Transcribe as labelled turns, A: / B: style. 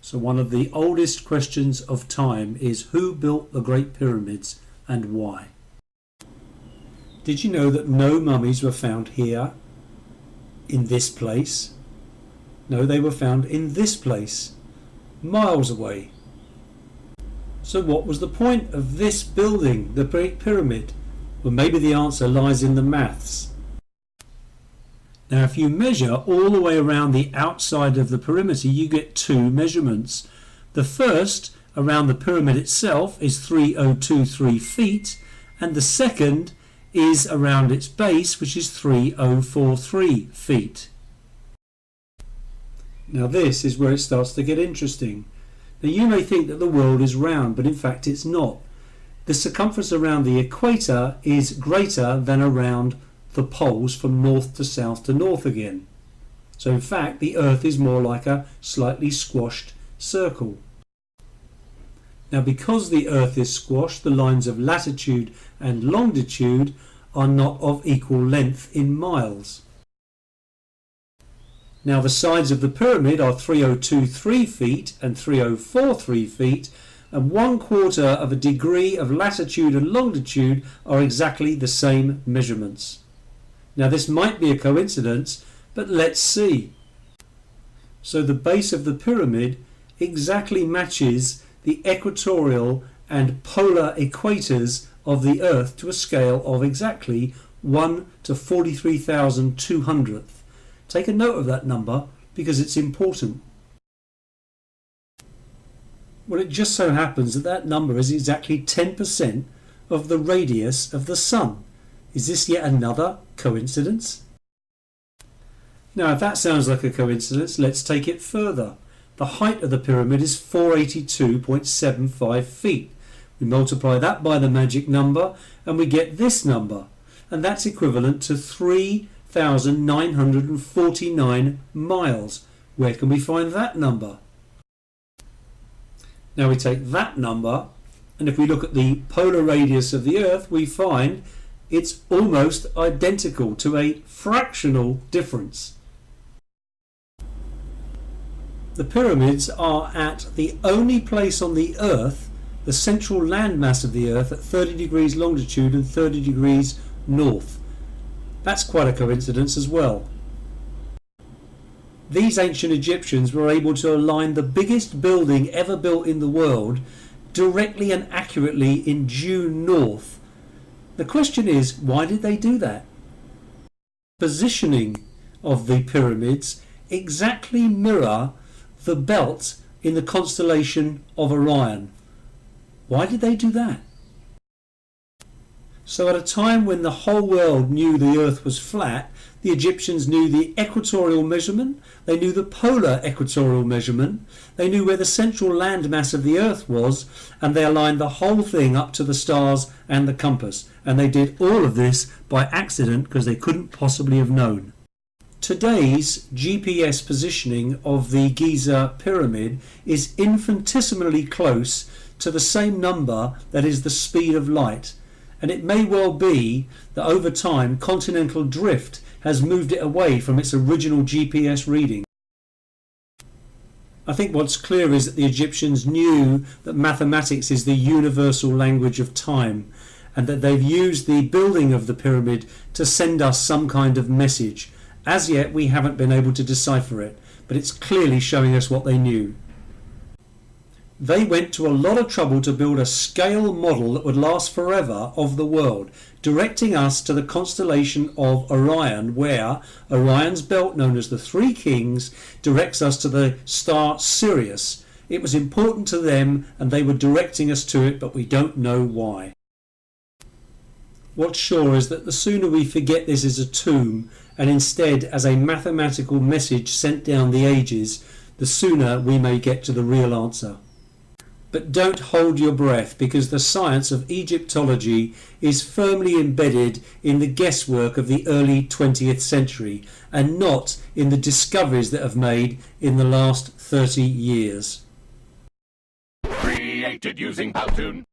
A: So one of the oldest questions of time is who built the Great Pyramids and why? Did you know that no mummies were found here in this place? No, they were found in this place, miles away. So what was the point of this building, the Great Pyramid? Well, maybe the answer lies in the maths. Now, if you measure all the way around the outside of the perimeter, you get two measurements. The first, around the pyramid itself, is 3023 feet, and the second is around its base, which is 3043 feet. Now, this is where it starts to get interesting. Now, you may think that the world is round, but in fact it's not. The circumference around the equator is greater than around the poles from north to south to north again. So in fact the Earth is more like a slightly squashed circle. Now, because the Earth is squashed, the lines of latitude and longitude are not of equal length in miles. Now, the sides of the pyramid are 3023 feet and 3043 feet, and 1/4 of a degree of latitude and longitude are exactly the same measurements. Now, this might be a coincidence, but let's see. So the base of the pyramid exactly matches the equatorial and polar equators of the Earth to a scale of exactly 1 to 43,200. Take a note of that number because it's important. Well, it just so happens that that number is exactly 10% of the radius of the Sun. Is this yet another coincidence? Now, if that sounds like a coincidence, let's take it further. The height of the pyramid is 482.75 feet. We multiply that by the magic number and we get this number, and that's equivalent to 3,949 miles. Where can we find that number? Now, we take that number, and if we look at the polar radius of the Earth, we find it's almost identical to a fractional difference. The pyramids are at the only place on the Earth, the central landmass of the Earth, at 30 degrees longitude and 30 degrees north. That's quite a coincidence as well. These ancient Egyptians were able to align the biggest building ever built in the world directly and accurately in due north. The question is, why did they do that? Positioning of the pyramids exactly mirror the belt in the constellation of Orion. Why did they do that? So at a time when the whole world knew the Earth was flat, the Egyptians knew the equatorial measurement, they knew the polar equatorial measurement, they knew where the central landmass of the Earth was, and they aligned the whole thing up to the stars and the compass. And they did all of this by accident because they couldn't possibly have known. Today's GPS positioning of the Giza pyramid is infinitesimally close to the same number that is the speed of light. And it may well be that over time continental drift has moved it away from its original GPS reading. I think what's clear is that the Egyptians knew that mathematics is the universal language of time, and that they've used the building of the pyramid to send us some kind of message. As yet we haven't been able to decipher it, but it's clearly showing us what they knew. They went to a lot of trouble to build a scale model that would last forever of the world, directing us to the constellation of Orion, where Orion's belt, known as the Three Kings, directs us to the star Sirius. It was important to them and they were directing us to it, but we don't know why. What's sure is that the sooner we forget this as a tomb and instead as a mathematical message sent down the ages, the sooner we may get to the real answer. But don't hold your breath, because the science of Egyptology is firmly embedded in the guesswork of the early 20th century and not in the discoveries that have made in the last 30 years.
B: Created using Powtoon.